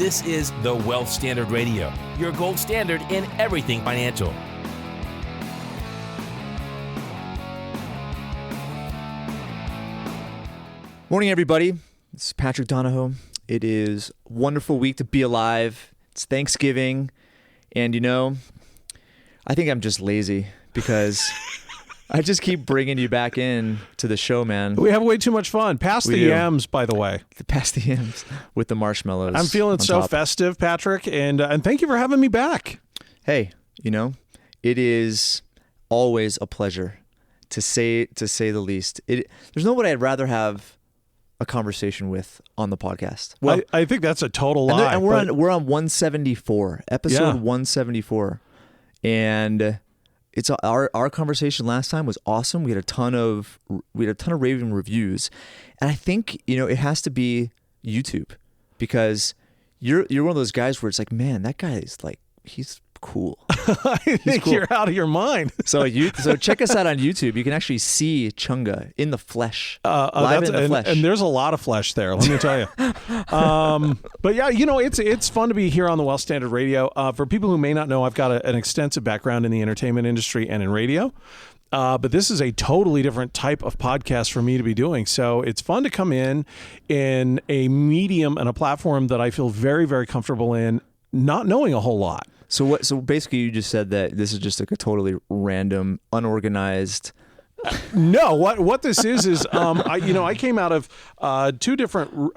This is the Wealth Standard Radio, your gold standard in everything financial. Morning, everybody. This is Patrick Donahoe. It is a wonderful week to be alive. It's Thanksgiving. And, I think I'm just lazy because I just keep bringing you back in to the show, man. We have way too much fun. Pass the yams, by the way. Pass the yams with the marshmallows. I'm feeling so festive, Patrick, and thank you for having me back. Hey, it is always a pleasure to say the least. There's nobody I'd rather have a conversation with on the podcast. Well, I think that's a total lie. And we're on 174, episode 174, and it's our conversation last time was awesome. We had a ton of raving reviews, and I think it has to be YouTube because you're one of those guys where it's like, man, that guy is like he's cool. I think cool. You're out of your mind. So check us out on YouTube. You can actually see Chunga in the flesh, live in the flesh. And there's a lot of flesh there, let me tell you. But yeah, it's fun to be here on the Wealth Standard Radio. For people who may not know, I've got an extensive background in the entertainment industry and in radio. But this is a totally different type of podcast for me to be doing. So it's fun to come in a medium and a platform that I feel very, very comfortable in, not knowing a whole lot. So basically you just said that this is just like a totally random, unorganized. No, what this is I came out of two different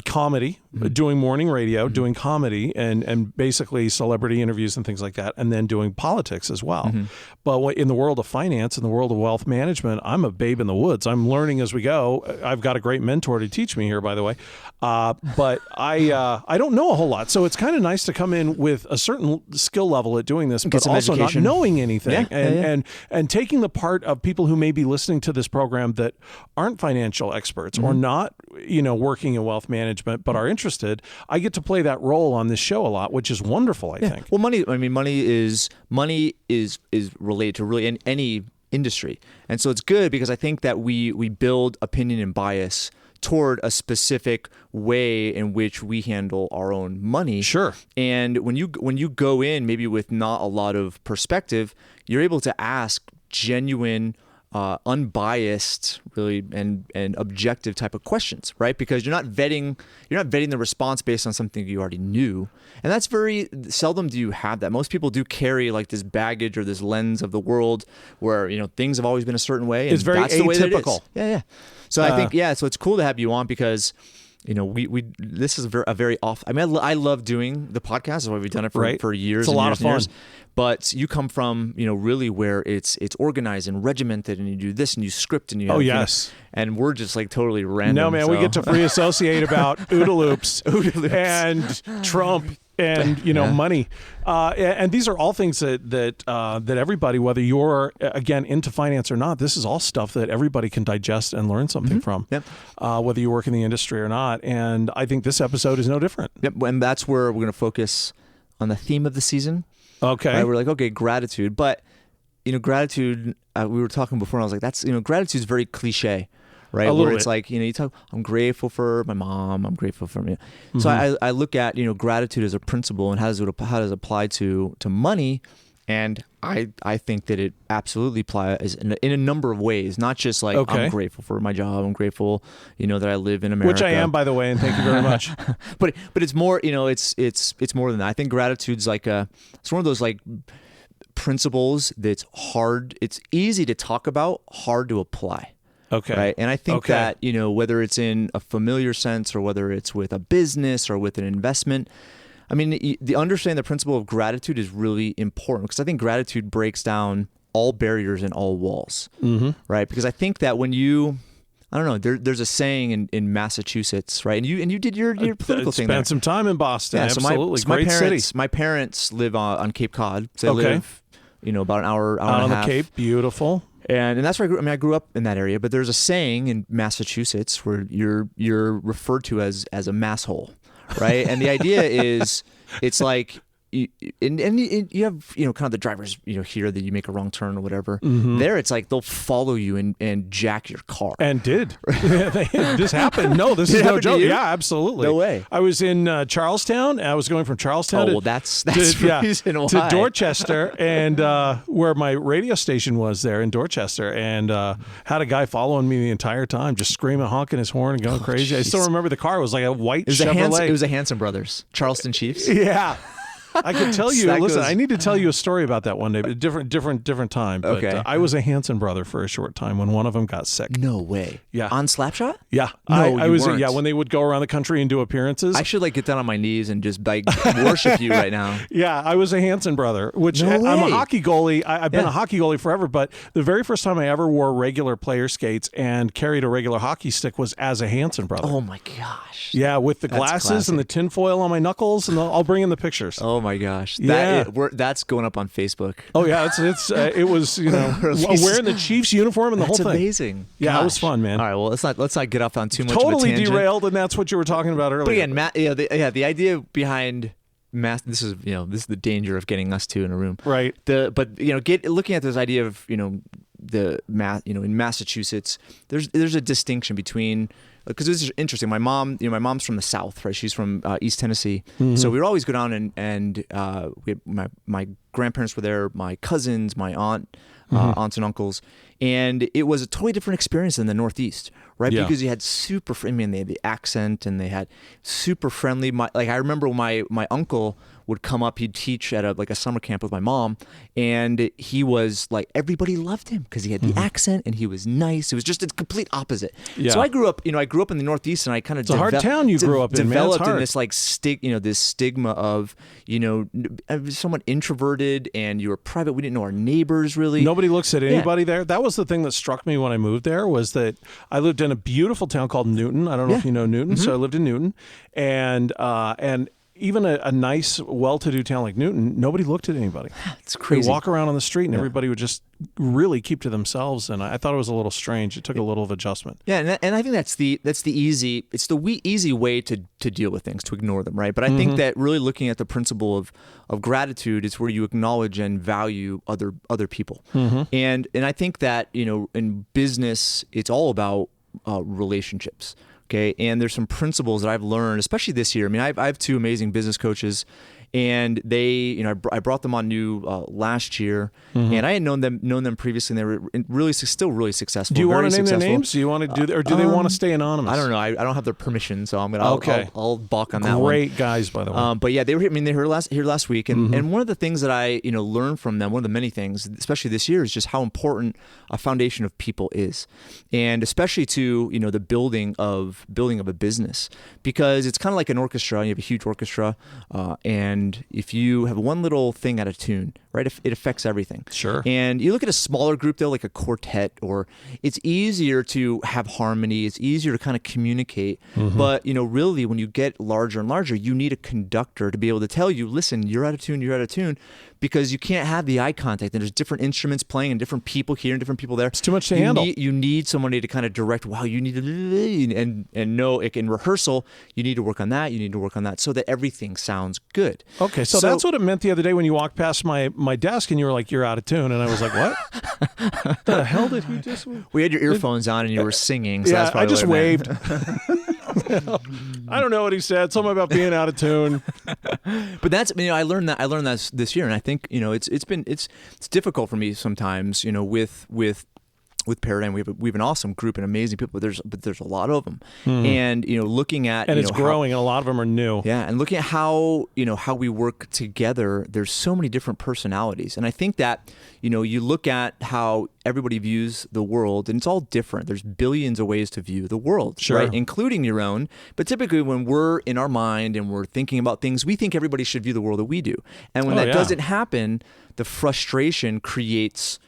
comedy, doing morning radio, doing comedy, and basically celebrity interviews and things like that, and then doing politics as well. But in the world of finance, in the world of wealth management, I'm a babe in the woods. I'm learning as we go. I've got a great mentor to teach me here, by the way. But I don't know a whole lot, so it's kind of nice to come in with a certain skill level at doing this, but also education. Not knowing anything, and taking the part of people who may be listening to this program that aren't financial experts or not, working in wealth management, but are interested. I get to play that role on this show a lot, which is wonderful. I think. Well, money is related to really in any industry, and so it's good because I think that we build opinion and bias toward a specific way in which we handle our own money. Sure. And when you go in maybe with not a lot of perspective, you're able to ask genuine, unbiased, really, and objective type of questions, right? Because you're not vetting the response based on something you already knew, and that's very seldom do you have that. Most people do carry like this baggage or this lens of the world where things have always been a certain way, and it's very that's the way that it atypical. is. Yeah. So I think so it's cool to have you on because we this is a very off. I love doing the podcast. That's why we've done it for years. It's a lot of fun. But you come from really where it's organized and regimented, and you do this and you script and you. Oh yes. And we're just like totally random. No man, we get to free associate about OODA loops and Trump and money, and these are all things that everybody, whether you're again into finance or not, this is all stuff that everybody can digest and learn something from. Yep. Whether you work in the industry or not, and I think this episode is no different. Yep, and that's where we're going to focus on the theme of the season. Okay. Right? We're like, okay, gratitude, but gratitude. We were talking before, and I was like, that's gratitude is very cliche. Right, where it's like you talk. I'm grateful for my mom. I'm grateful for me. So I look at gratitude as a principle and how does it apply to money, and I think that it absolutely applies in a number of ways. Not just like I'm grateful for my job. I'm grateful that I live in America, which I am, by the way, and thank you very much. but it's more it's more than that. I think gratitude's like it's one of those like principles that's hard. It's easy to talk about, hard to apply. Okay. Right. And I think that, whether it's in a familiar sense or whether it's with a business or with an investment, the understanding the principle of gratitude is really important because I think gratitude breaks down all barriers and all walls. Right. Because I think that when I don't know, there's a saying in Massachusetts, right? And you did your political thing there. Spent some time in Boston. Absolutely. Great city. My parents live on Cape Cod. So they live, about an hour out and a on half. the Cape. Beautiful. And that's where I grew up in that area, but there's a saying in Massachusetts where you're referred to as a masshole, right? And the idea is it's like you have kind of the drivers here that you make a wrong turn or whatever. There it's like they'll follow you and jack your car. And did this happened? No, this is no joke. Yeah, absolutely. No way. I was in Charlestown. I was going from Charlestown. That's the reason why. To Dorchester, and where my radio station was there in Dorchester, and had a guy following me the entire time, just screaming, honking his horn, and going crazy. I still remember the car. It was like a white Chevrolet. It was a Hanson Brothers, Charleston Chiefs. Yeah. I could tell you. Listen, I need to tell you a story about that one day, but different time. But, okay. I was a Hanson brother for a short time when one of them got sick. No way. Yeah. On Slapshot? Yeah. No, I was. weren't. Yeah. When they would go around the country and do appearances. I should get down on my knees and just worship you right now. Yeah, I was a Hanson brother, which No I'm a way. hockey goalie. I've been a hockey goalie forever, but the very first time I ever wore regular player skates and carried a regular hockey stick was as a Hanson brother. Oh my gosh. Yeah, with the glasses and the tinfoil on my knuckles, and I'll bring in the pictures. Oh my gosh. Yeah. That's going up on Facebook. Oh yeah, it was wearing the Chiefs uniform and the whole thing. That's amazing. Yeah, Gosh. It was fun, man. All right, well let's not get off on too much. Totally of a tangent. derailed, and that's what you were talking about earlier. But again, the idea behind math. This is the danger of getting us two in a room. Right. Looking at this idea of the math. In Massachusetts, there's a distinction between. Because this is interesting. My mom's from the South, right? She's from East Tennessee. Mm-hmm. So we would always go down and we had my grandparents were there, my cousins, my aunts and uncles, and it was a totally different experience than the Northeast, right? Yeah. Because you had they had the accent and they had super friendly. I remember my uncle would come up. He'd teach at a summer camp with my mom, and he was everybody loved him because he had the accent and he was nice. It was just a complete opposite. Yeah. So I grew up in the Northeast, and I kind of it's a hard town you grew up in. Developed man. It's in this stigma of somewhat introverted, and you were private. We didn't know our neighbors really. Nobody looks at anybody there. That was the thing that struck me when I moved there, was that I lived in a beautiful town called Newton. I don't know if you know Newton. So I lived in Newton, and even a nice, well-to-do town like Newton, nobody looked at anybody. It's crazy. They walk around on the street, and everybody would just really keep to themselves. And I thought it was a little strange. It took a little of adjustment. Yeah, and I think that's the easy way to deal with things, to ignore them, right? But I think that really looking at the principle of gratitude is where you acknowledge and value other people. And I think that in business, it's all about relationships. Okay, and there's some principles that I've learned, especially this year. I mean, I have two amazing business coaches, and they, I brought them on new last year, and I had known them previously, and they were really still really successful. Do you want to name their names? Do you want to do, or do they want to stay anonymous? I don't know. I don't have their permission, so I'm gonna. I'll balk on that one. Great guys, by the way. But yeah, they were here last week, and one of the things that I learned from them, one of the many things, especially this year, is just how important a foundation of people is, and especially to the building of a business, because it's kind of like an orchestra. You have a huge orchestra, and if you have one little thing out of tune, right, it affects everything. Sure. And you look at a smaller group, though, like a quartet, or it's easier to have harmony. It's easier to kind of communicate. But, really, when you get larger and larger, you need a conductor to be able to tell you, listen, you're out of tune, because you can't have the eye contact. And there's different instruments playing and different people here and different people there. It's too much to handle. You need somebody to kind of direct, wow, you need to, and know, in rehearsal, you need to work on that, so that everything sounds good. Okay, so that's what it meant the other day when you walked past my desk and you were like, you're out of tune. And I was like, what? The hell did he just... We had your earphones on and you were singing. So that's I just waved. I don't know what he said. Something about being out of tune. But that's, I learned that this year, and I think it's difficult for me sometimes. With Paradigm, we have an awesome group and amazing people, but there's a lot of them, and looking at it's growing, and a lot of them are new. Yeah, and looking at how we work together, there's so many different personalities, and I think that you look at how everybody views the world, and it's all different. There's billions of ways to view the world, sure, right, including your own. But typically, when we're in our mind and we're thinking about things, we think everybody should view the world that we do, and when that doesn't happen, the frustration creates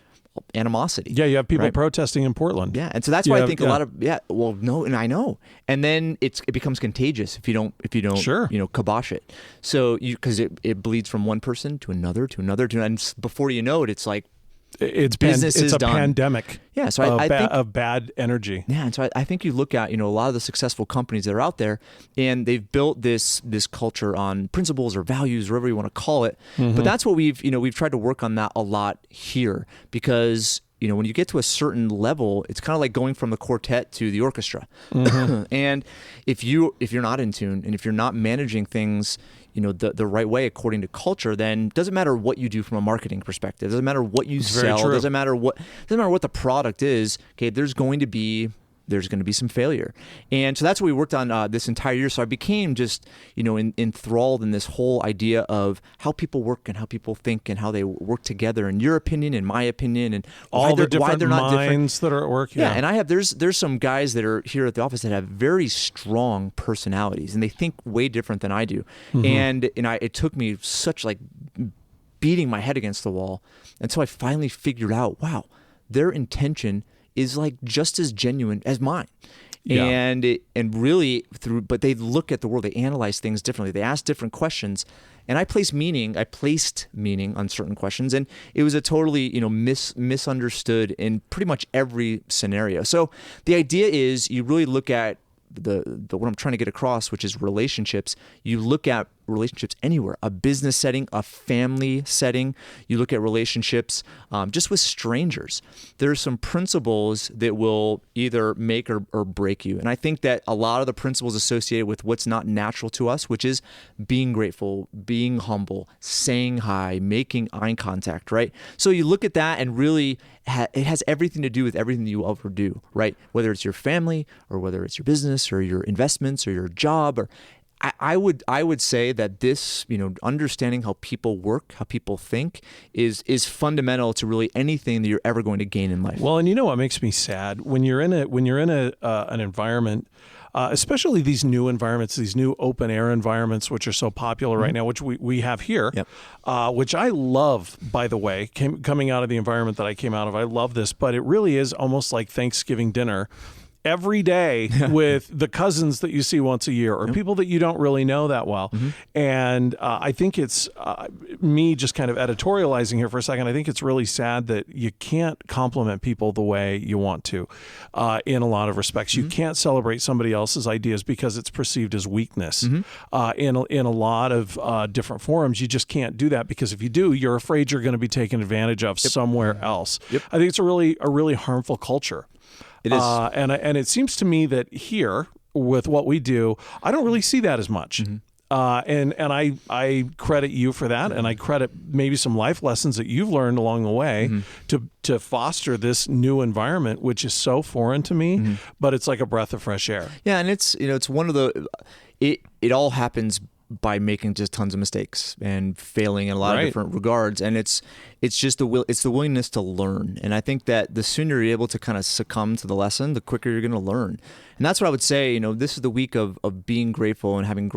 animosity. Yeah, you have people protesting in Portland. Yeah, and so that's why I think a lot of and I know, and then it becomes contagious if you don't sure, kibosh it. So because it bleeds from one person to another, and before you know it, it's like it's businesses a done. Pandemic. Yeah, so I think of bad energy. Yeah, and so I think you look at a lot of the successful companies that are out there, and they've built this culture on principles or values, whatever you want to call it. But that's what we've tried to work on that a lot here, because when you get to a certain level, it's kind of like going from the quartet to the orchestra. And if you're not in tune, and if you're not managing things the right way according to culture, then it doesn't matter what you do from a marketing perspective. It doesn't matter what you sell. It doesn't matter what the product is. Okay, there's going to be some failure. And so that's what we worked on this entire year. So I became just, enthralled in this whole idea of how people work and how people think and how they work together, in your opinion and my opinion, and all the different why they're not minds that are at work. Yeah, and there's some guys that are here at the office that have very strong personalities, and they think way different than I do. And it took me such beating my head against the wall until I finally figured out, wow, their intention is just as genuine as mine. Yeah. And really but they look at the world, they analyze things differently, they ask different questions, and I placed meaning on certain questions, and it was a totally misunderstood in pretty much every scenario. So the idea is, you really look at the what I'm trying to get across, which is relationships. You look at relationships anywhere, a business setting, a family setting. You look at relationships just with strangers. There's some principles that will either make or break you. And I think that a lot of the principles associated with what's not natural to us, which is being grateful, being humble, saying hi, making eye contact, right? So you look at that, and really it has everything to do with everything that you ever do, right? Whether it's your family, or whether it's your business, or your investments, or your job, or I would say that this, understanding how people work, how people think, is fundamental to really anything that you're ever going to gain in life. Well, and what makes me sad, when you're in an environment, especially these new environments, these new open air environments, which are so popular right now, which we have here, which I love, by the way, coming out of the environment that I came out of. I love this, but it really is almost like Thanksgiving dinner every day with the cousins that you see once a year, or people that you don't really know that well. And I think it's me just kind of editorializing here for a second. I think it's really sad that you can't compliment people the way you want to in a lot of respects. You can't celebrate somebody else's ideas because it's perceived as weakness. In a lot of different forums, you just can't do that, because if you do, you're afraid you're going to be taken advantage of somewhere else. I think it's a really harmful culture. It is. And it seems to me that here, with what we do, I don't really see that as much. And I credit you for that, and I credit maybe some life lessons that you've learned along the way to foster this new environment, which is so foreign to me, but it's like a breath of fresh air. Yeah, and it's it's one of the it all happens by making just tons of mistakes and failing in a lot of different regards, and it's just the willingness to learn. And I think that the sooner you're able to kind of succumb to the lesson, the quicker you're going to learn. And that's what I would say. This is the week of being grateful and having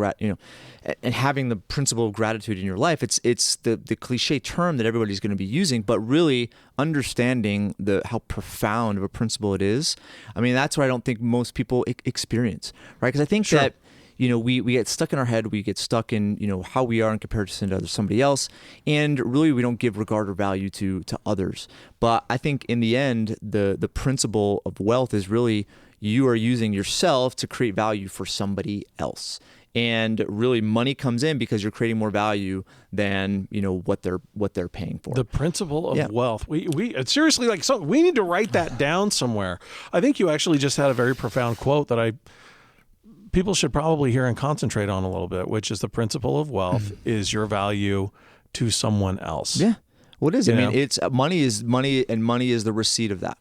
and having the principle of gratitude in your life. It's the cliche term that everybody's going to be using, but really understanding how profound of a principle it is. I mean, that's what I don't think most people experience, right? Because I think that we get stuck in our head, we get stuck in, how we are in comparison to somebody else, and really we don't give regard or value to others. But I think in the end, the principle of wealth is really you are using yourself to create value for somebody else. And really money comes in because you're creating more value than, what they're paying for. The principle of wealth. We seriously, we need to write that down somewhere. I think you actually just had a very profound quote that people should probably hear and concentrate on a little bit, which is the principle of wealth is your value to someone else. Yeah. What is it? I mean, it's money is money, and money is the receipt of that,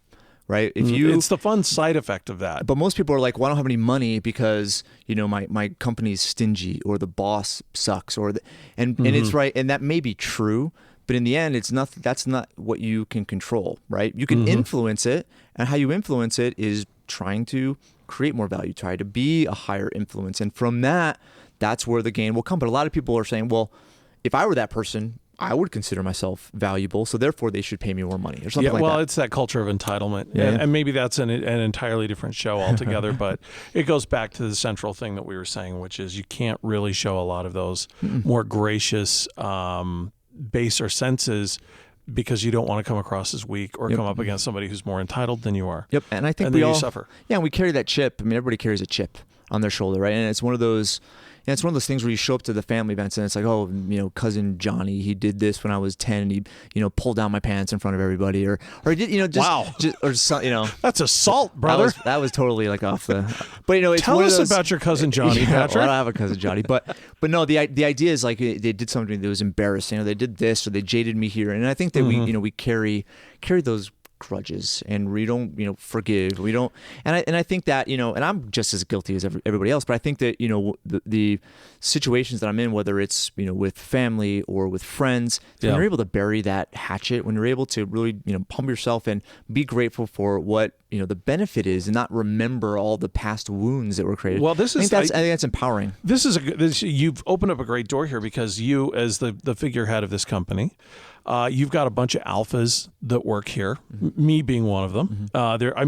right? It's the fun side effect of that. But most people are like, well, I don't have any money because, my company's stingy, or the boss sucks, and it's right. And that may be true, but in the end, that's not what you can control, right? You can influence it, and how you influence it is trying to create more value, try to be a higher influence. And from that's where the gain will come. But a lot of people are saying, well, if I were that person, I would consider myself valuable, so therefore they should pay me more money, or something like that. Well, it's that culture of entitlement. And maybe that's an entirely different show altogether, but it goes back to the central thing that we were saying, which is you can't really show a lot of those more gracious, baser senses because you don't want to come across as weak or come up against somebody who's more entitled than you are. Yep. And I think and we then all you suffer. Yeah, and we carry that chip. I mean, everybody carries a chip on their shoulder, right? And it's one of those. And it's one of those things where you show up to the family events and it's like, oh, cousin Johnny, he did this when I was 10. And he, pulled down my pants in front of everybody, or he did, That's assault, brother. That was totally like off the. But it's tell one us of those, about your cousin Johnny, Patrick. Well, I don't have a cousin Johnny, but no, the idea is like they did something that was embarrassing, or they did this, or they jaded me here, and I think that we carry those grudges, and we don't forgive, we don't, and I think that and I'm just as guilty as everybody else, but I think that the situations that I'm in, whether it's with family or with friends, when you're able to bury that hatchet, when you're able to really pump yourself and be grateful for what the benefit is, and not remember all the past wounds that were created. Well, I think that's empowering. You've opened up a great door here, because you, as the figurehead of this company, you've got a bunch of alphas that work here, me being one of them.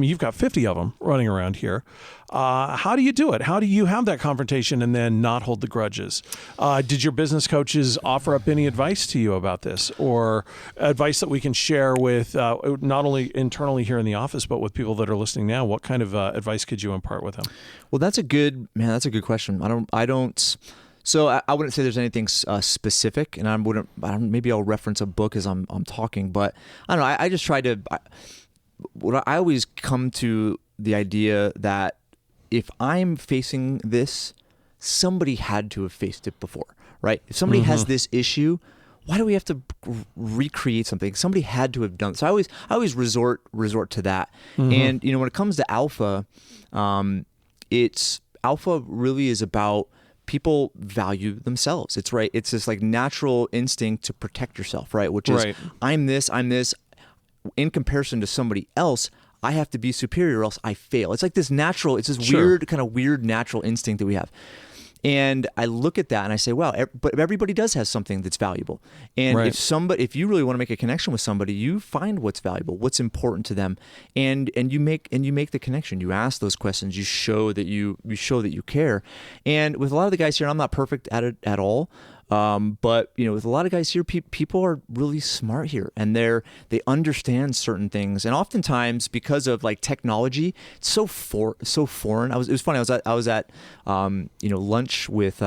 You've got 50 of them running around here. How do you do it? How do you have that confrontation and then not hold the grudges? Did your business coaches offer up any advice to you about this, or advice that we can share with not only internally here in the office, but with people that are listening now? What kind of advice could you impart with them? Well, that's a good question. I don't. So I wouldn't say there's anything specific, and maybe I'll reference a book as I'm talking, but I don't know. I just try to. I always come to the idea that if I'm facing this, somebody had to have faced it before, right? If somebody has this issue, why do we have to recreate something? Somebody had to have done it. So I always resort to that. And when it comes to alpha, alpha really is about. People value themselves. It's right. It's this like natural instinct to protect yourself, right? Which is, I'm this. In comparison to somebody else, I have to be superior or else I fail. It's like this natural, it's this weird natural instinct that we have. And I look at that and I say, wow, but everybody does have something that's valuable. And if you really want to make a connection with somebody, you find what's valuable, what's important to them, and you make the connection. You ask those questions. You show that you care. And with a lot of the guys here, I'm not perfect at it at all. But with a lot of guys here, people are really smart here, and they understand certain things. And oftentimes, because of like technology, it's so foreign. It was funny. I was at lunch with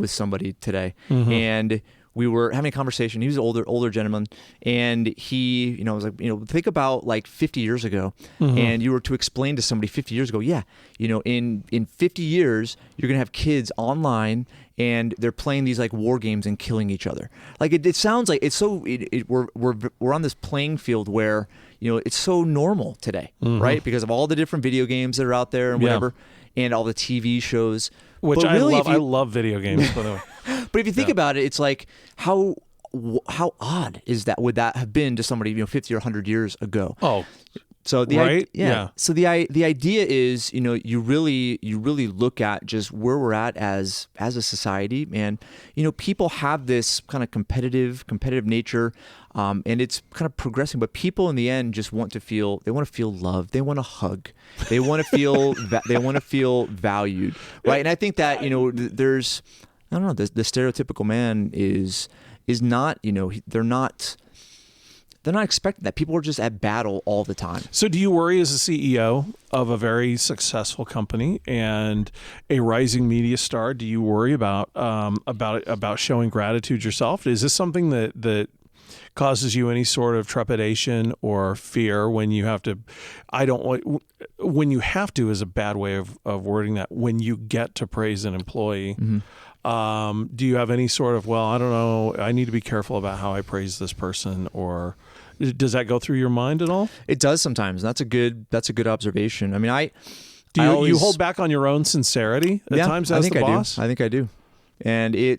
somebody today, and we were having a conversation. He was an older gentleman, and he, I was like, think about like 50 years ago, and you were to explain to somebody 50 years ago, in 50 years, you're gonna have kids online, and they're playing these like war games and killing each other. Like it sounds like it's so. We're on this playing field where it's so normal today, right? Because of all the different video games that are out there and whatever, and all the TV shows. Which I love. I love video games, by the way. But if you think about it, it's like how odd is that? Would that have been to somebody 50 or 100 years ago? Oh. So So the idea is, you really look at just where we're at as a society, and people have this kind of competitive nature, and it's kind of progressing. But people in the end just want to feel loved. They want to hug. They want to feel valued, right? And I think that there's I don't know, the stereotypical man is not they're not expecting that. People are just at battle all the time. So do you worry as a CEO of a very successful company and a rising media star? Do you worry about showing gratitude yourself? Is this something that causes you any sort of trepidation or fear when you have to? When you have to is a bad way of wording that. When you get to praise an employee, do you have any sort of, I don't know, I need to be careful about how I praise this person, or does that go through your mind at all? It does sometimes. That's a good observation. I mean, you hold back on your own sincerity at times as the boss? I think I do. And I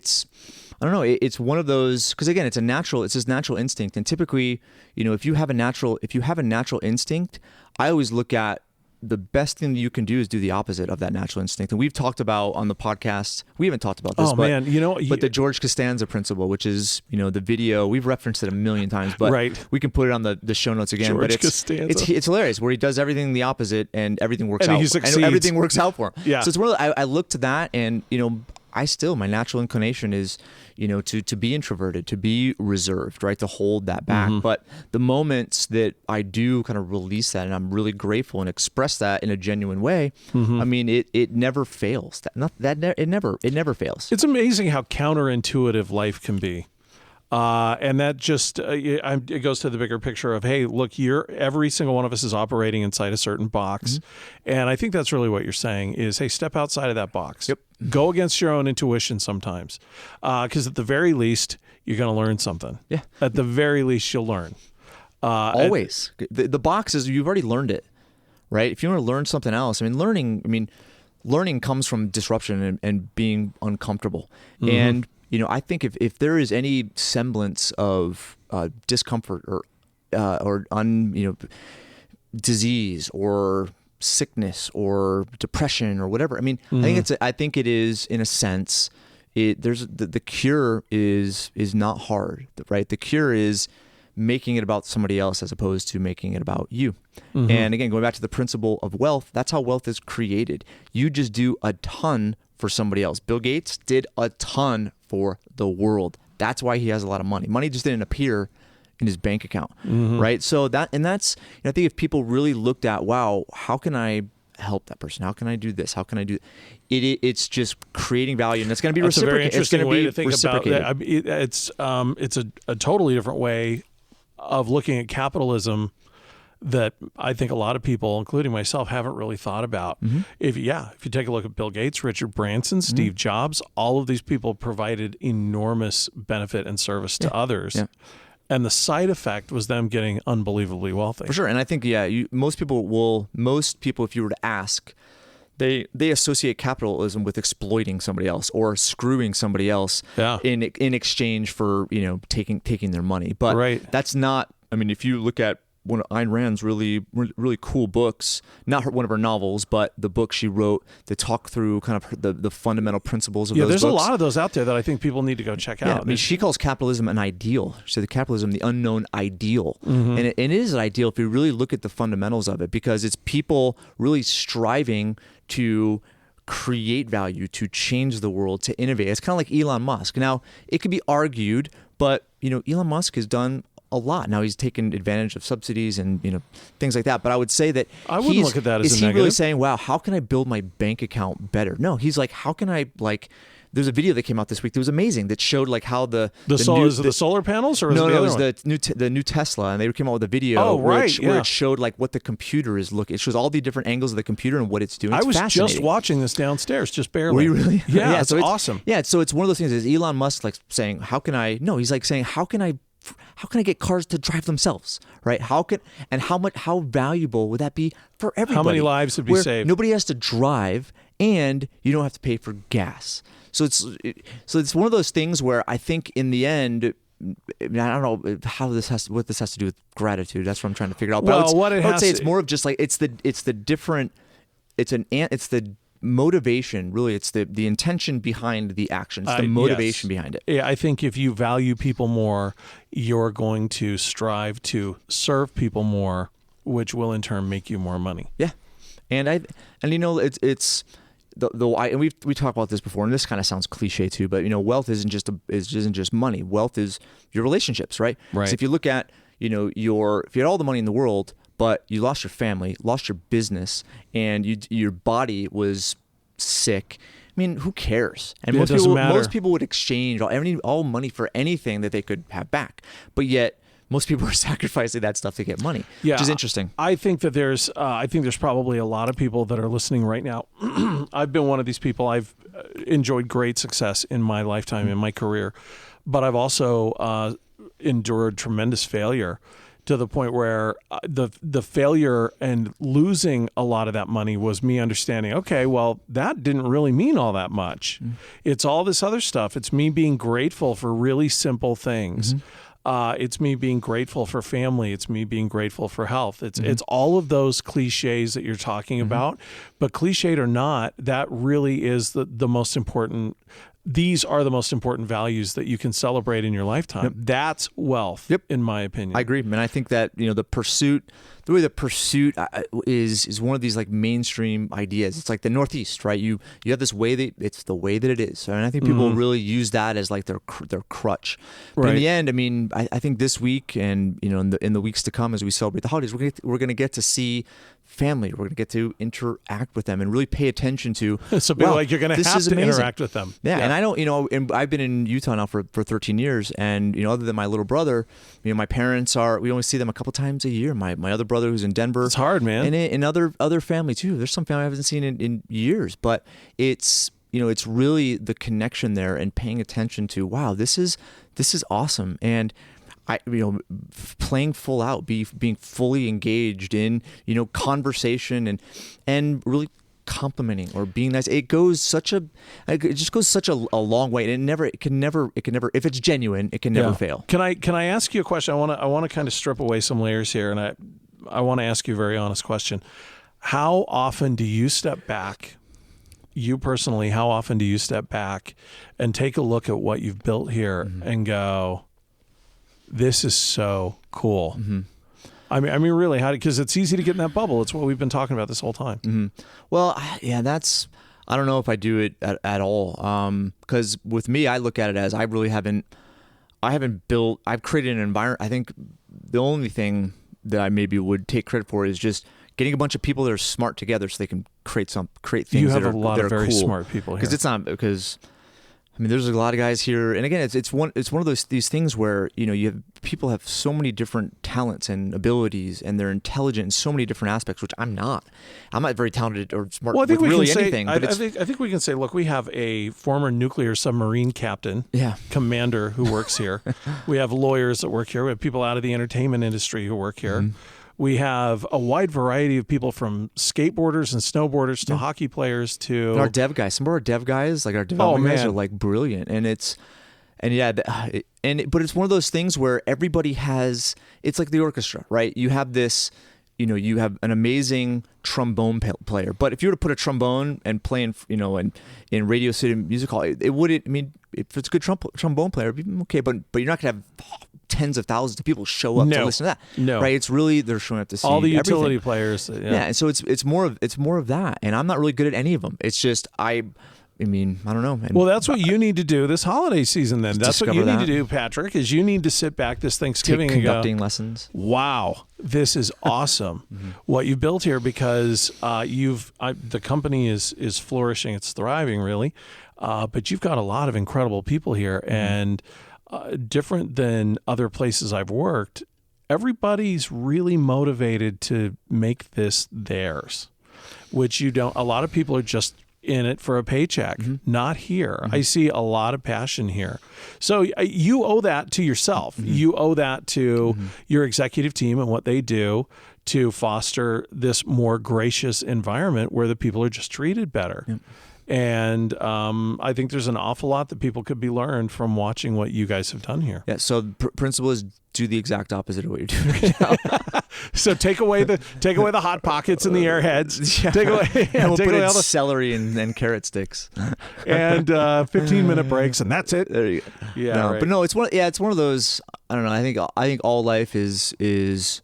don't know, it's one of those, because again, it's this natural instinct. And typically, if you have a natural instinct, I always look at the best thing that you can do is do the opposite of that natural instinct. And we've talked about on the podcast, we haven't talked about this, but the George Costanza principle, which is, the video, we've referenced it a million times, but we can put it on the show notes again. George Costanza. It's hilarious, where he does everything the opposite and everything works and out. He succeeds. And everything works out for him. Yeah. So it's one of I look to that, and my natural inclination is, to be introverted, to be reserved, right? To hold that back. But the moments that I do kind of release that and I'm really grateful and express that in a genuine way, I mean, it never fails. It never fails. It's amazing how counterintuitive life can be. And that just it goes to the bigger picture of, hey, look, every single one of us is operating inside a certain box. And I think that's really what you're saying is, hey, step outside of that box. Yep. Go against your own intuition sometimes. Because at the very least, you're going to learn something. Yeah. At the very least, you'll learn. Always. The box is, you've already learned it, right? If you want to learn something else, learning comes from disruption and being uncomfortable. And I think if there is any semblance of discomfort or disease or sickness or depression or whatever, I think it is, in a sense, the cure is not hard, right? The cure is making it about somebody else as opposed to making it about you. And again, going back to the principle of wealth, that's how wealth is created. You just do a ton for somebody else. Bill Gates did a ton for the world. That's why he has a lot of money. Money just didn't appear in his bank account, right? So that's, I think if people really looked at, wow, how can I help that person? How can I do this? How can I do it? It's just creating value, and it's going to be reciprocated. It's a very interesting way to think about that. It's a totally different way of looking at capitalism that I think a lot of people, including myself, haven't really thought about. If you take a look at Bill Gates, Richard Branson, Steve Jobs, all of these people provided enormous benefit and service to others. Yeah. And the side effect was them getting unbelievably wealthy. For sure. And I think, most people, if you were to ask, they associate capitalism with exploiting somebody else or screwing somebody else in exchange for, taking their money. But that's not, if you look at one of Ayn Rand's really cool books, not one of her novels, but the book she wrote to talk through kind of the fundamental principles of those books. Yeah, there's a lot of those out there that I think people need to go check out. She calls capitalism an ideal. She said capitalism, the unknown ideal. And it is an ideal if you really look at the fundamentals of it, because it's people really striving to create value, to change the world, to innovate. It's kind of like Elon Musk. Now, it could be argued, but Elon Musk has done a lot. Now he's taken advantage of subsidies and things like that. But I would say that I wouldn't look at that as a negative. Is he really saying, "Wow, how can I build my bank account better"? No, he's like, "How can I There's a video that came out this week that was amazing that showed how the solar panels or no, it was the new Tesla, and they came out with a video where it showed what the computer is looking. It shows all the different angles of the computer and what it's doing. It's fascinating. Just watching this downstairs, just barely. Were you really? Yeah, it's awesome. Yeah, so it's one of those things. Is Elon Musk saying, "How can I?" No, he's saying, "How can I get cars to drive themselves?" Right? How valuable would that be for everybody? How many lives would be saved? Nobody has to drive, and you don't have to pay for gas. So it's one of those things where I think in the end, I don't know what this has to do with gratitude. That's what I'm trying to figure out. But I would say it's more of just it's the motivation, really. It's the intention behind the action. It's the motivation behind it. Yeah, I think if you value people more, you're going to strive to serve people more, which will in turn make you more money. Yeah, and it's and we talked about this before, and this kind of sounds cliche too, but wealth isn't just money. Wealth is your relationships, right? Right. So if you look at if you had all the money in the world, but you lost your family, lost your business, and your body was sick, who cares? And most people would exchange all money for anything that they could have back. But yet most people are sacrificing that stuff to get money, which is interesting. I think that there's probably a lot of people that are listening right now. I've been one of these people. I've enjoyed great success in my lifetime, in my career, but I've also endured tremendous failure, to the point where the failure and losing a lot of that money was me understanding, okay, well, that didn't really mean all that much. It's all this other stuff. It's me being grateful for really simple things. It's me being grateful for family. It's me being grateful for health. It's all of those cliches that you're talking about. But cliched or not, that really is the most important these are the most important values that you can celebrate in your lifetime. Yep. That's wealth, in my opinion. I agree, and I think that the pursuit is one of these like mainstream ideas. It's like the Northeast, right? You have this way that it's the way that it is, and I think people really use that as like their crutch. But in the end, I mean, I think this week and in the weeks to come as we celebrate the holidays, we're going to get to see family. We're going to get to interact with them and really pay attention to. So people like you're going to have to interact with them. Yeah, and I don't, and I've been in Utah now for 13 years, and other than my little brother, my parents we only see them a couple times a year. My other brother who's in Denver. It's hard, man. And other family too. There's some family I haven't seen in years, but it's it's really the connection there and paying attention to. Wow, this is awesome. And playing full out, being fully engaged in conversation and really complimenting or being nice. It just goes such a long way. And it can never if it's genuine, it can never fail. Can I ask you a question? I want to kind of strip away some layers here, and I want to ask you a very honest question. How often do you step back? You personally, how often do you step back and take a look at what you've built here and go, this is so cool? Mm-hmm. I mean, really, because it's easy to get in that bubble. It's what we've been talking about this whole time. Mm-hmm. Well, yeah, I don't know if I do it at all. Because with me, I look at it as I've created an environment. I think the only thing that I maybe would take credit for is just getting a bunch of people that are smart together so they can create things you have that are a lot of very cool. Smart people here. Because there's a lot of guys here, and again, it's one of these things where people have so many different talents and abilities, and they're intelligent in so many different aspects, which I'm not. I'm not very talented or smart with really anything. But I think we can say, look, we have a former nuclear submarine captain, commander who works here. We have lawyers that work here. We have people out of the entertainment industry who work here. Mm-hmm. We have a wide variety of people from skateboarders and snowboarders to hockey players to our dev guys. Some of our dev guys, like our development guys, are like brilliant, but it's one of those things where everybody has. It's like the orchestra, right? You have this, you have an amazing trombone player, but if you were to put a trombone and play in Radio City Music Hall, it wouldn't. I mean, if it's a good trombone player, it'd be okay, but you're not gonna have tens of thousands of people show up to listen to that. No. Right? It's really they're showing up to see all the utility everything. players. Yeah, and so it's more of that, and I'm not really good at any of them. It's just I don't know. And that's what you need to do this holiday season. Then that's what you need to do, Patrick. Is you need to sit back this Thanksgiving and conducting lessons. Wow, this is awesome what you built here, because the company is flourishing. It's thriving, really, but you've got a lot of incredible people here, and different than other places I've worked, everybody's really motivated to make this theirs, which you don't. A lot of people are just in it for a paycheck. Not here. I see a lot of passion here. So you owe that to yourself. You owe that to your executive team and what they do to foster this more gracious environment where the people are just treated better. Yep. And I think there's an awful lot that people could be learned from watching what you guys have done here. Yeah. So the principle is do the exact opposite of what you're doing right now. So take away the hot pockets and the airheads. Yeah. Take away. And we'll put in celery and carrot sticks. And 15-minute breaks, and that's it. There you go. Yeah. No, right. but no, it's one of those. I don't know. I think all life is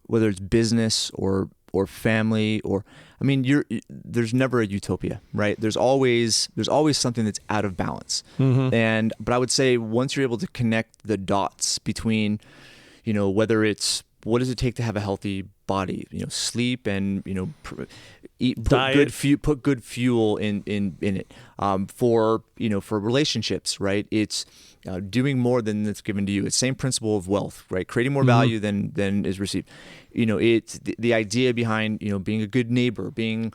whether it's business or family or. I mean, there's never a utopia, right? There's always something that's out of balance. But I would say once you're able to connect the dots between, whether it's what does it take to have a healthy body, sleep and put good fuel in it for relationships, right? It's doing more than that's given to you. It's the same principle of wealth, right? Creating more value than is received. It's the idea behind being a good neighbor. I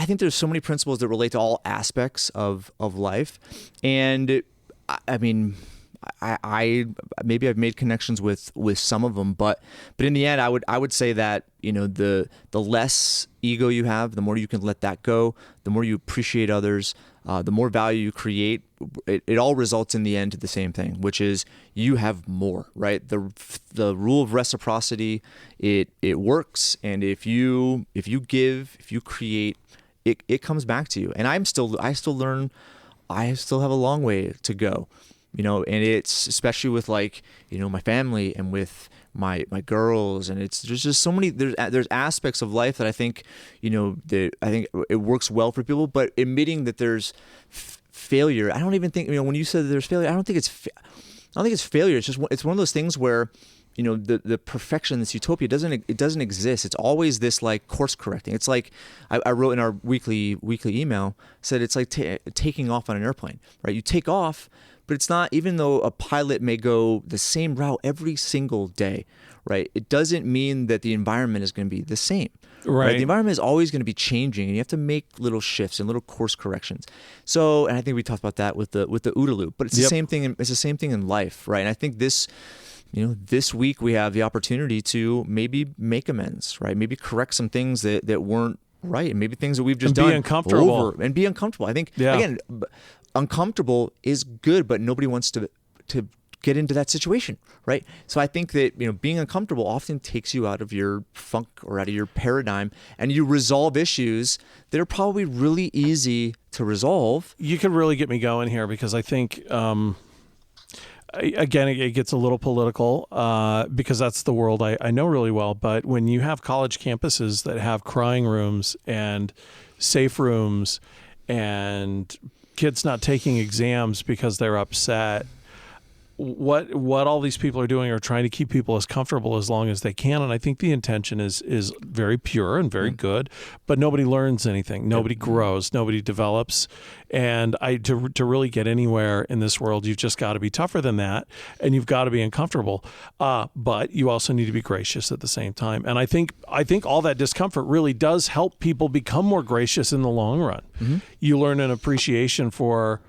think there's so many principles that relate to all aspects of life, and I mean. I maybe I've made connections with some of them, but in the end, I would say that the less ego you have, the more you can let that go, the more you appreciate others, the more value you create. It all results in the end to the same thing, which is you have more, right? The rule of reciprocity, it works, and if you give, if you create, it comes back to you. And I still learn I still have a long way to go, and it's especially with like, my family and with my girls, and there's just so many, there's aspects of life that I think, that I think it works well for people, but admitting that there's failure, I don't even think, when you said that there's failure, I don't think it's failure. It's just, it's one of those things where, the perfection, this utopia doesn't exist. It's always this like course correcting. It's like I wrote in our weekly email, said it's like taking off on an airplane, right? You take off, but it's not, even though a pilot may go the same route every single day, right? It doesn't mean that the environment is going to be the same. Right. The environment is always going to be changing, and you have to make little shifts and little course corrections. So, and I think we talked about that with the OODA loop, but it's the same thing. It's the same thing in life, right? And I think this week we have the opportunity to maybe make amends, right? Maybe correct some things that weren't right, and maybe things that we've just done over and be uncomfortable. I think again, uncomfortable is good, but nobody wants to get into that situation, right? So I think that being uncomfortable often takes you out of your funk or out of your paradigm, and you resolve issues that are probably really easy to resolve. You could really get me going here, because I think again, it gets a little political because that's the world I know really well. But when you have college campuses that have crying rooms and safe rooms and kids not taking exams because they're upset, what all these people are doing are trying to keep people as comfortable as long as they can. And I think the intention is very pure and very good, but nobody learns anything. Nobody grows. Nobody develops. And to really get anywhere in this world, you've just got to be tougher than that, and you've got to be uncomfortable. But you also need to be gracious at the same time. And I think all that discomfort really does help people become more gracious in the long run. Mm-hmm. You learn an appreciation for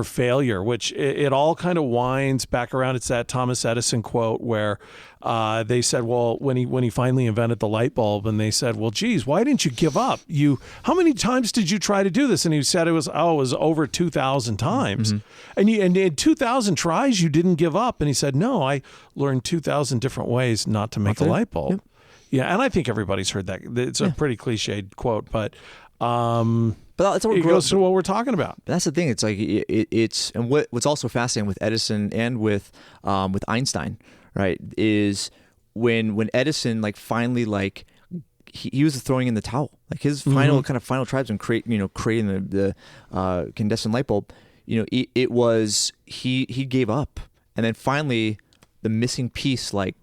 failure, which it all kind of winds back around. It's that Thomas Edison quote where they said, well, when he finally invented the light bulb, and they said, well, geez, why didn't you give up? How many times did you try to do this? And he said it was over 2,000 times. Mm-hmm. And in 2,000 tries, you didn't give up. And he said, no, I learned 2,000 different ways not to make a light bulb. Yep. Yeah, and I think everybody's heard that. It's a pretty cliched quote, but that's what it goes to what we're talking about. That's the thing. It's like and what's also fascinating with Edison and with Einstein, right, is when Edison like finally like he was throwing in the towel, like his final tribes and creating the incandescent light bulb. It was he gave up, and then finally the missing piece like.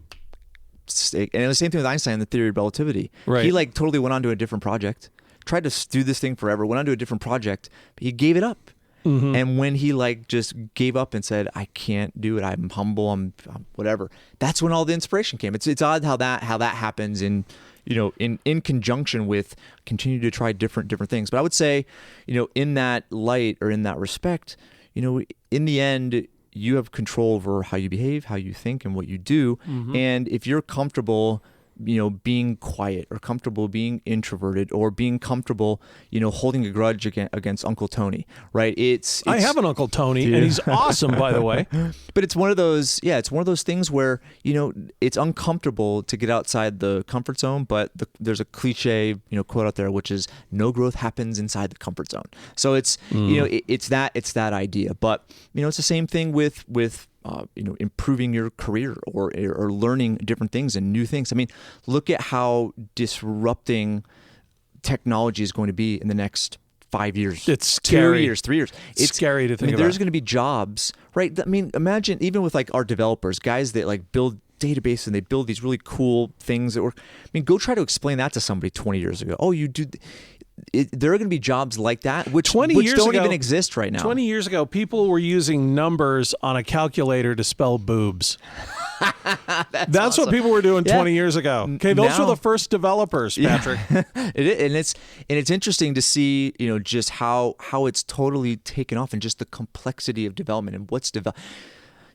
And the same thing with Einstein, the theory of relativity. Right. He like totally went on to a different project. Tried to do this thing forever, went on to a different project, but he gave it up. Mm-hmm. And when he like just gave up and said, I can't do it, I'm humble, I'm whatever, that's when all the inspiration came. It's odd how that happens in conjunction with continue to try different things. But I would say, in that light or in that respect, in the end, you have control over how you behave, how you think, and what you do. Mm-hmm. And if you're comfortable being quiet, or comfortable being introverted, or being comfortable, holding a grudge against Uncle Tony, right? It's I have an Uncle Tony, and he's awesome, by the way. But it's one of those things where, it's uncomfortable to get outside the comfort zone, but there's a cliche, quote out there, which is no growth happens inside the comfort zone. So it's, it's that idea. But, it's the same thing with improving your career or learning different things and new things. I mean, look at how disrupting technology is going to be in the next 5 years. It's scary. 2 years, 3 years. It's scary to think about. There's going to be jobs, right? I mean, imagine even with like our developers, guys that like build databases and they build these really cool things that work. I mean, go try to explain that to somebody 20 years ago. Oh, you do. There are going to be jobs like that, which don't even exist right now. 20 years ago, people were using numbers on a calculator to spell boobs. That's awesome. What people were doing 20 years ago. Okay, those were the first developers, Patrick. Yeah. And it's interesting to see, just how it's totally taken off, and just the complexity of development and what's developed.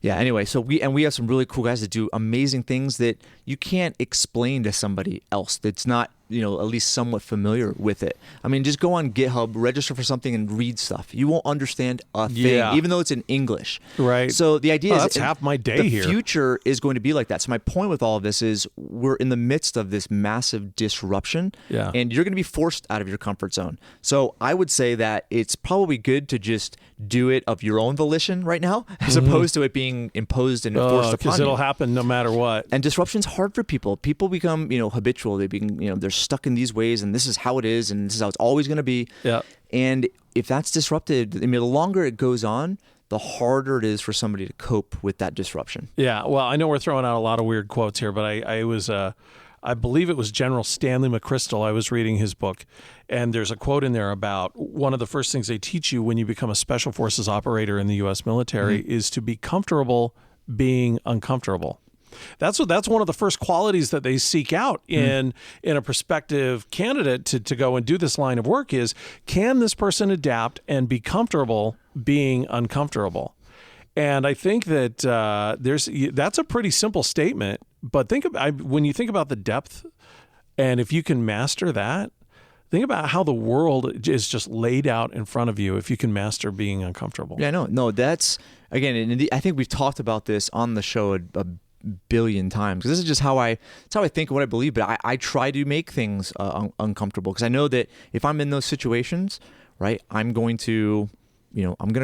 Yeah, anyway, so we have some really cool guys that do amazing things that you can't explain to somebody else that's not at least somewhat familiar with it. I mean, just go on GitHub, register for something, and read stuff. You won't understand a thing, even though it's in English. Right. So the idea is that's half my day here. The future is going to be like that. So my point with all of this is we're in the midst of this massive disruption, and you're going to be forced out of your comfort zone. So I would say that it's probably good to just do it of your own volition right now, as opposed to it being imposed and forced upon you. Because it'll happen no matter what. And disruption's hard for people. People become, habitual. They become, they're stuck in these ways, and this is how it is, and this is how it's always going to be. Yeah. And if that's disrupted, I mean, the longer it goes on, the harder it is for somebody to cope with that disruption. Yeah. Well, I know we're throwing out a lot of weird quotes here, but I believe it was General Stanley McChrystal. I was reading his book, and there's a quote in there about one of the first things they teach you when you become a special forces operator in the U.S. military is to be comfortable being uncomfortable. That's one of the first qualities that they seek out in a prospective candidate to go and do this line of work is, can this person adapt and be comfortable being uncomfortable? And I think that that's a pretty simple statement, but when you think about the depth, and if you can master that, think about how the world is just laid out in front of you if you can master being uncomfortable. Yeah, no, that's, again, and I think we've talked about this on the show a billion times, because this is just how I think and what I believe, but I try to make things uncomfortable, because I know that if I'm in those situations, right, I'm going to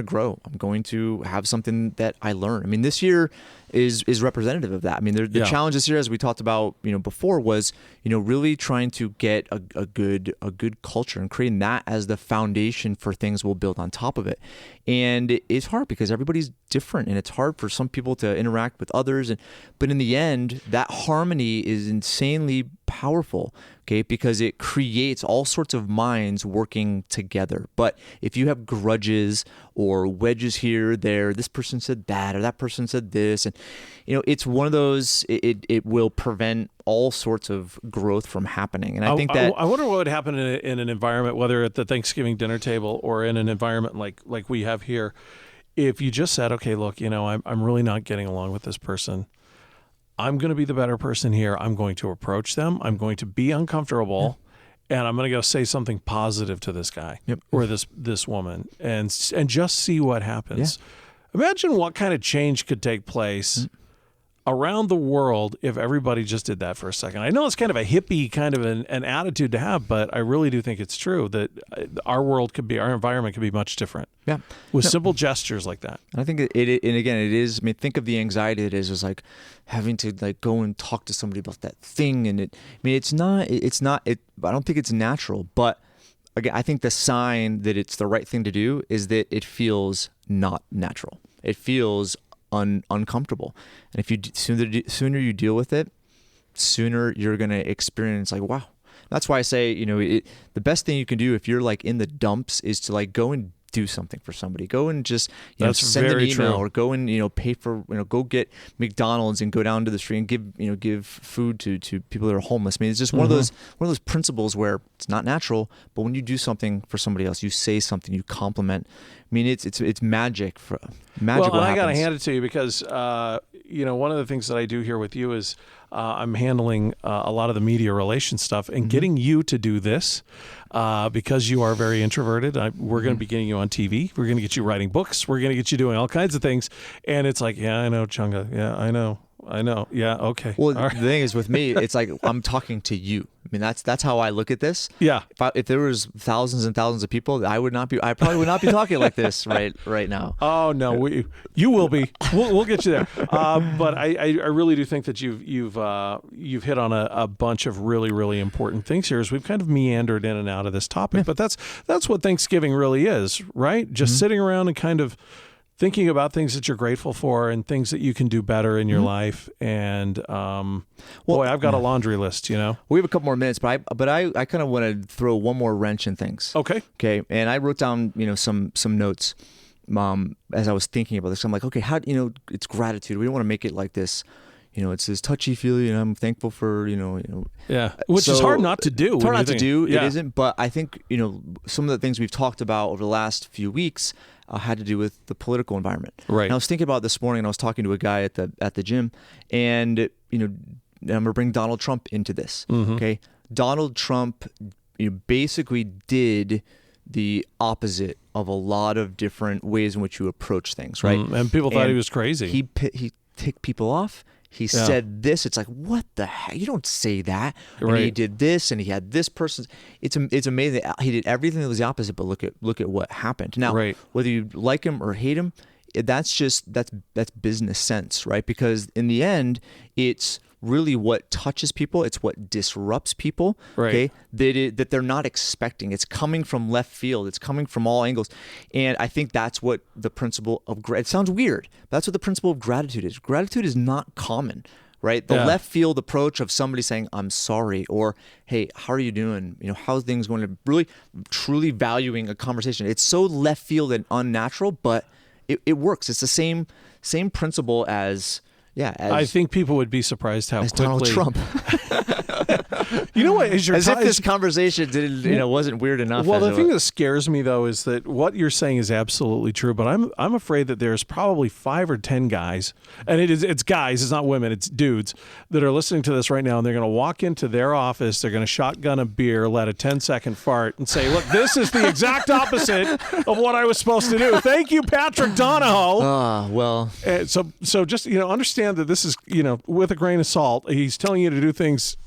grow. I'm going to have something that I learn. I mean, this year is representative of that. I mean, the challenge this year, as we talked about, before, was, really trying to get a good culture and creating that as the foundation for things we'll build on top of it. And it's hard because everybody's different, and it's hard for some people to interact with others. But in the end, that harmony is insanely powerful, okay? Because it creates all sorts of minds working together. But if you have grudges or wedges here, there, this person said that, or that person said this, and it's one of those, it will prevent all sorts of growth from happening. And I think that I wonder what would happen in an environment, whether at the Thanksgiving dinner table or in an environment like we have here, if you just said, okay, look, I'm really not getting along with this person. I'm going to be the better person here. I'm going to approach them. I'm going to be uncomfortable, and I'm going to go say something positive to this guy or this woman, and just see what happens. Yeah. Imagine what kind of change could take place around the world if everybody just did that for a second. I know it's kind of a hippie kind of an attitude to have, but I really do think it's true that our environment could be much different. Yeah, with simple gestures like that. I think and again, it is. I mean, think of the anxiety it is like having to go and talk to somebody about that thing, and it's not. I don't think it's natural, but again, I think the sign that it's the right thing to do is that it feels not natural. It feels uncomfortable, and if you sooner you deal with it, sooner you're going to experience wow. That's why I say the best thing you can do if you're in the dumps is to go and do something for somebody. Go and just send an email, or go and pay for go get McDonald's and go down to the street and give food to people that are homeless. I mean, it's just one of those principles where it's not natural, but when you do something for somebody else, you say something, you compliment. I mean, it's magic. Magic. Well, I got to hand it to you because one of the things that I do here with you is I'm handling a lot of the media relations stuff, and getting you to do this because you are very introverted. We're going to be getting you on TV. We're going to get you writing books. We're going to get you doing all kinds of things. And it's yeah, I know, Chunga. Yeah, I know. Yeah, okay. Well, the thing is with me, it's I'm talking to you. I mean, that's how I look at this. Yeah. If there was thousands and thousands of people, I probably would not be talking like this right now. Oh no, you will be. We'll get you there. But I really do think that you've hit on a bunch of really, really important things here as we've kind of meandered in and out of this topic. Yeah. But that's what Thanksgiving really is, right? Just sitting around and kind of thinking about things that you're grateful for and things that you can do better in your life. And boy, I've got a laundry list, We have a couple more minutes, but I kind of want to throw one more wrench in things. Okay. And I wrote down, some notes as I was thinking about this. I'm like, okay, how, it's gratitude. We don't want to make it like this. It's this touchy-feely, and I'm thankful for, Yeah, which is hard not to do. It's hard not to do. Yeah. It isn't, but I think, some of the things we've talked about over the last few weeks had to do with the political environment. Right. And I was thinking about this morning, and I was talking to a guy at the gym, and, I'm going to bring Donald Trump into this, okay? Donald Trump basically did the opposite of a lot of different ways in which you approach things, right? And people thought he was crazy. He ticked people off. He said this. It's like, what the heck? You don't say that. And he did this, and he had this person. It's amazing. He did everything that was the opposite. But look at what happened. Now, whether you like him or hate him, that's business sense, right? Because in the end, it's really what touches people. It's what disrupts people. Okay, that they're not expecting. It's coming from left field. It's coming from all angles, and I think that's what the principle of it sounds weird. But that's what the principle of gratitude is. Gratitude is not common, right? The left field approach of somebody saying "I'm sorry" or "Hey, how are you doing? How's things going?" To really, truly valuing a conversation. It's so left field and unnatural, but it works. It's the same principle as. Yeah, I think people would be surprised how quickly Donald Trump. You know what? As if this conversation didn't, wasn't weird enough. Well, the thing that scares me though is that what you're saying is absolutely true, but I'm afraid that there's probably 5 or 10 guys, and it's guys, it's not women, it's dudes that are listening to this right now, and they're going to walk into their office, they're going to shotgun a beer, let a 10-second fart, and say, "Look, this is the exact opposite of what I was supposed to do. Thank you, Patrick Donahoe." Well. So just understand that this is with a grain of salt. He's telling you to do things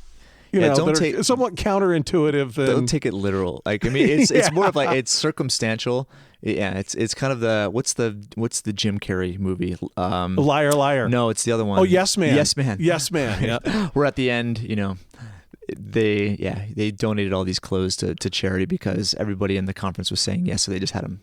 that are somewhat counterintuitive. Don't take it literal. Like, I mean, it's more of like, it's circumstantial. Yeah, it's kind of the what's the Jim Carrey movie? Liar, Liar. No, it's the other one. Oh, Yes Man. Yes Man. Yes Man. Yeah. We're at the end. They donated all these clothes to charity because everybody in the conference was saying yes, so they just had them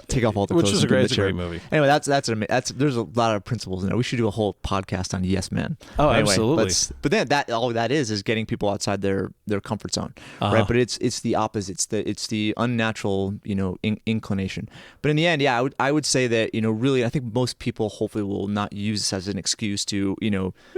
take off all the clothes. Which was a great movie. Anyway, that's there's a lot of principles in it. We should do a whole podcast on Yes Men. Oh, anyway, absolutely. But then all that is getting people outside their comfort zone, right? But it's the opposite. It's the unnatural inclination. But in the end, I would say that really, I think most people hopefully will not use this as an excuse to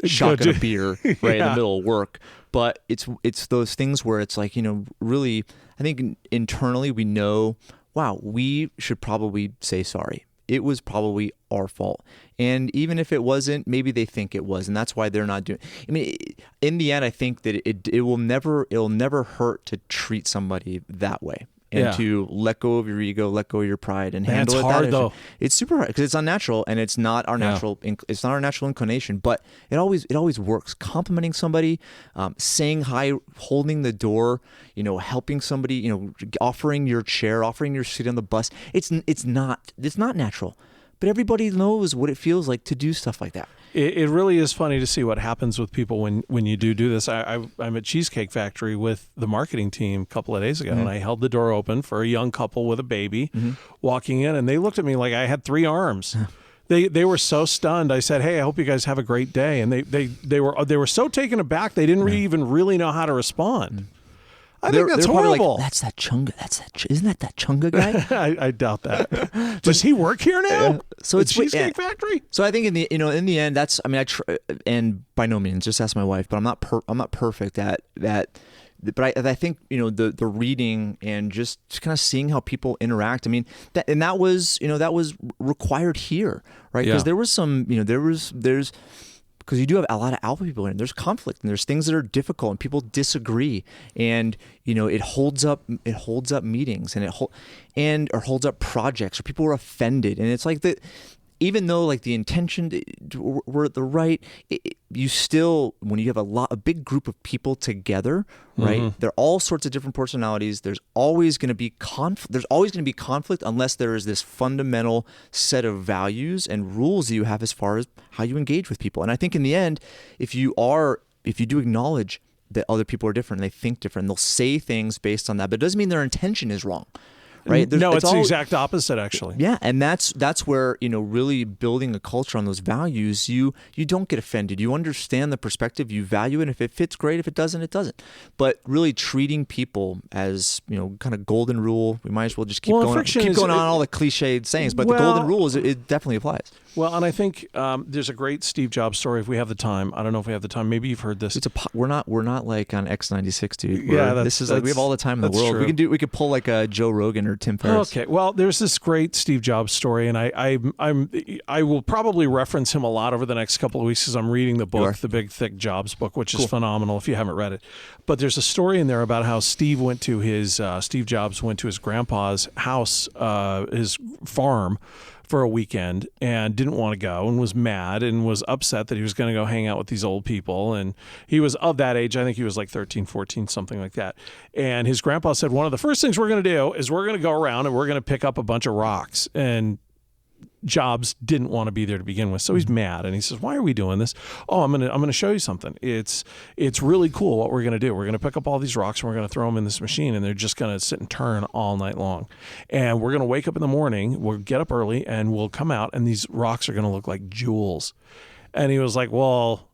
shotgun a beer right in the middle of work. But it's those things where it's like, really, I think internally we know, wow, we should probably say sorry. It was probably our fault. And even if it wasn't, maybe they think it was, and that's why they're not doing. I mean, in the end, I think that it'll never hurt to treat somebody that way. And to let go of your ego, let go of your pride, and handle it. It's hard though. It's super hard because it's unnatural, and it's not our natural. It's not our natural inclination, but it always works. Complimenting somebody, saying hi, holding the door, helping somebody, offering your chair, offering your seat on the bus. It's not natural, but everybody knows what it feels like to do stuff like that. It really is funny to see what happens with people when you do this. I'm at Cheesecake Factory with the marketing team a couple of days ago, and I held the door open for a young couple with a baby walking in, and they looked at me like I had 3 arms. They were so stunned. I said, "Hey, I hope you guys have a great day," and they were so taken aback they didn't even really know how to respond. I think that's horrible. Like, that's that Chunga. Isn't that Chunga guy? I doubt that. Does he work here now? So it's Cheesecake Factory. So I think in the end, that's. I mean, I try, and by no means, just ask my wife. But I'm not perfect at that. But I think the reading and just kind of seeing how people interact. I mean, that was required here, right? Because there was some there's. Because you do have a lot of alpha people in it. There's conflict and there's things that are difficult and people disagree, and it holds up meetings and or holds up projects, or people are offended, and it's like that. Even though like the intention were at the right, you still, when you have a big group of people together, right? They're all sorts of different personalities. There's always going to be conflict. There's always going to be conflict unless there is this fundamental set of values and rules that you have as far as how you engage with people. And I think in the end, if you do acknowledge that other people are different, and they think different, they'll say things based on that, but it doesn't mean their intention is wrong. Right? No, it's the exact opposite, actually. Yeah, and that's where really building a culture on those values, you don't get offended. You understand the perspective, you value it. If it fits, great. If it doesn't, it doesn't. But really treating people as kind of golden rule. We might as well just keep going on all the cliched sayings, but the golden rule it definitely applies. Well, and I think there's a great Steve Jobs story. If we have the time, I don't know if we have the time. Maybe you've heard this. We're not like on X96, dude. Yeah, this is like we have all the time in the world. True. We could pull like a Joe Rogan or Tim Ferriss. Okay, well, there's this great Steve Jobs story, and I will probably reference him a lot over the next couple of weeks because I'm reading the book, the Big Thick Jobs book, which is phenomenal if you haven't read it. But there's a story in there about how Steve Jobs went to his grandpa's house, his farm, for a weekend and didn't want to go and was mad and was upset that he was going to go hang out with these old people. And he was of that age. I think he was like 13, 14, something like that. And his grandpa said, one of the first things we're going to do is we're going to go around and we're going to pick up a bunch of rocks. And Jobs didn't want to be there to begin with, so he's mad, and he says, "Why are we doing this?" "Oh, I'm gonna show you something. It's really cool what we're gonna do. We're gonna pick up all these rocks and we're gonna throw them in this machine, and they're just gonna sit and turn all night long. And we're gonna wake up in the morning. We'll get up early and we'll come out, and these rocks are gonna look like jewels." And he was like, "Well,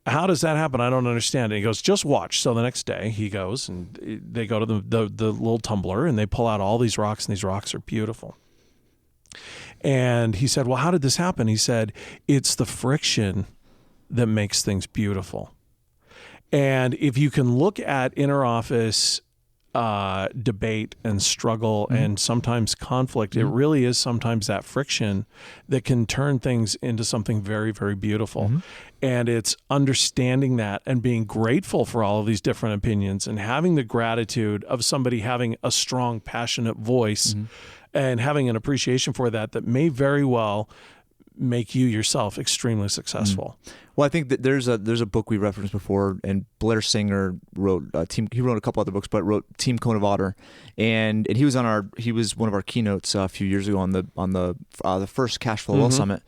how does that happen? I don't understand." And he goes, "Just watch." So the next day he goes and they go to the little tumbler and they pull out all these rocks, and these rocks are beautiful. And he said, "Well, how did this happen?" He said, "It's the friction that makes things beautiful." And if you can look at interoffice debate and struggle and sometimes conflict, it really is sometimes that friction that can turn things into something very, very beautiful. And it's understanding that and being grateful for all of these different opinions and having the gratitude of somebody having a strong, passionate voice and having an appreciation for that may very well make you yourself extremely successful. Well, I think that there's a book we referenced before, and Blair Singer wrote he wrote a couple other books, but wrote Team Cone of Otter, and he was one of our keynotes a few years ago on the first Cash Flow Wealth Summit,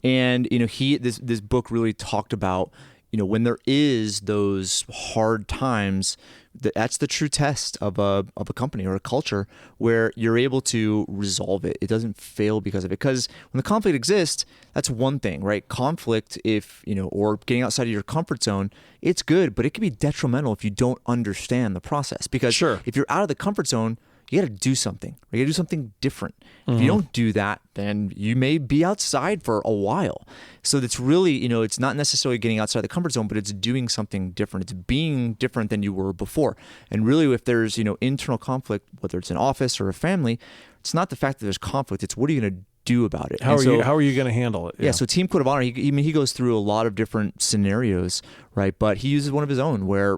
and this book really talked about when there is those hard times, that's the true test of a company or a culture where you're able to resolve it. It doesn't fail because of it. Because when the conflict exists, that's one thing, right? Conflict, or getting outside of your comfort zone, it's good, but it can be detrimental if you don't understand the process. Because if you're out of the comfort zone, you got to do something. You got to do something different. If you don't do that, then you may be outside for a while. So it's really, it's not necessarily getting outside the comfort zone, but it's doing something different. It's being different than you were before. And really, if there's, internal conflict, whether it's an office or a family, it's not the fact that there's conflict. It's what are you going to do about it? How are you going to handle it? Yeah. So Team Code of Honor, he goes through a lot of different scenarios, right? But he uses one of his own where,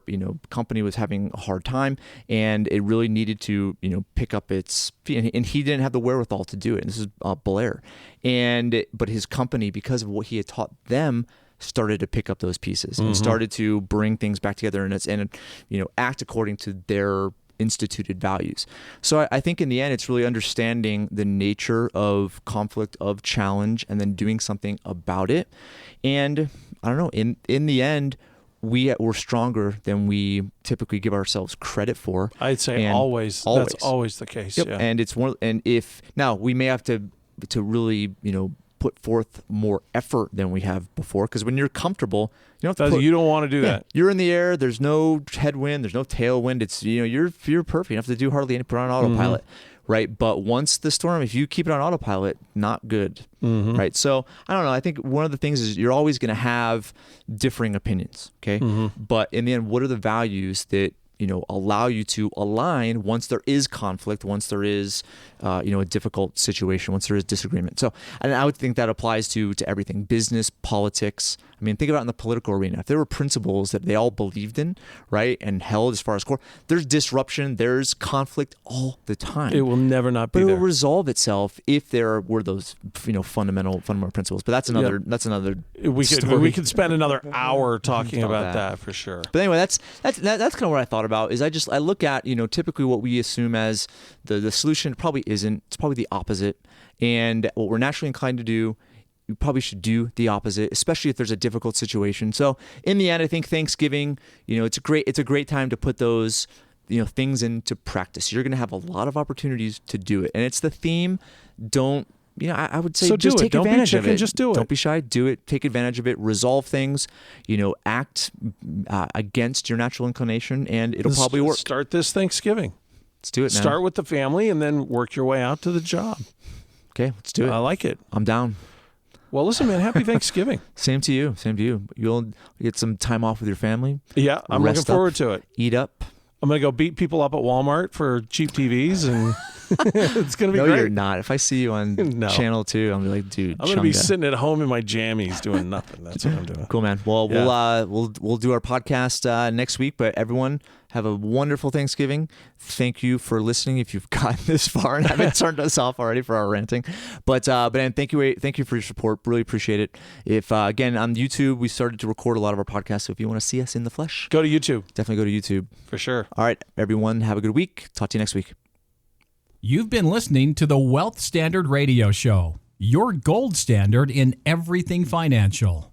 company was having a hard time and it really needed to, pick up its feet, and he didn't have the wherewithal to do it. And this is Blair. But his company, because of what he had taught them, started to pick up those pieces and started to bring things back together and act according to their instituted values. So I think in the end, it's really understanding the nature of conflict, of challenge, and then doing something about it. And I don't know, in the end, we're stronger than we typically give ourselves credit for. I'd say always. That's always the case. Yep. Yeah. And it's one. And if now we may have to really put forth more effort than we have before, because when you're comfortable, you don't want to do that. You're in the air. There's no headwind. There's no tailwind. It's you're perfect. You don't have to do hardly any. Put on autopilot, right? But once the storm, if you keep it on autopilot, not good, right? So I don't know. I think one of the things is you're always going to have differing opinions, okay? But in the end, what are the values that allow you to align once there is conflict, once there is, a difficult situation, once there is disagreement. So, and I would think that applies to everything, business, politics. I mean, think about it in the political arena. If there were principles that they all believed in, right, and held as far as core, there's disruption, there's conflict all the time. It will never not be there. But it will resolve itself if there were those, fundamental principles. But that's another. We could spend another hour talking about that for sure. But anyway, that's kind of what I thought about. Is I look at typically what we assume as the solution probably isn't. It's probably the opposite. And what we're naturally inclined to do, you probably should do the opposite, especially if there's a difficult situation. So in the end, I think Thanksgiving, it's a great time to put those things into practice. You're going to have a lot of opportunities to do it, and it's the theme. I would say just take advantage of it. Just do it. Don't be shy. Do it. Take advantage of it. Resolve things. Act against your natural inclination, and it'll probably work. Start this Thanksgiving. Let's do it now. Start with the family, and then work your way out to the job. Okay, let's do it. I like it. I'm down. Well, listen, man, happy Thanksgiving. Same to you. You'll get some time off with your family. Yeah, I'm looking forward to it. Eat up. I'm going to go beat people up at Walmart for cheap TVs and It's going to be no, great. you're not. If I see you on channel 2, I'm gonna be like, dude, I'm going to be sitting at home in my jammies doing nothing. That's what I'm doing. Cool, man. Well, we'll do our podcast next week. But everyone, have a wonderful Thanksgiving. Thank you for listening. If you've gotten this far and haven't turned us off already for our ranting, but and thank you for your support. Really appreciate it. If again on YouTube, we started to record a lot of our podcasts. So if you want to see us in the flesh, go to YouTube. Definitely go to YouTube for sure. All right, everyone, have a good week. Talk to you next week. You've been listening to the Wealth Standard Radio Show, your gold standard in everything financial.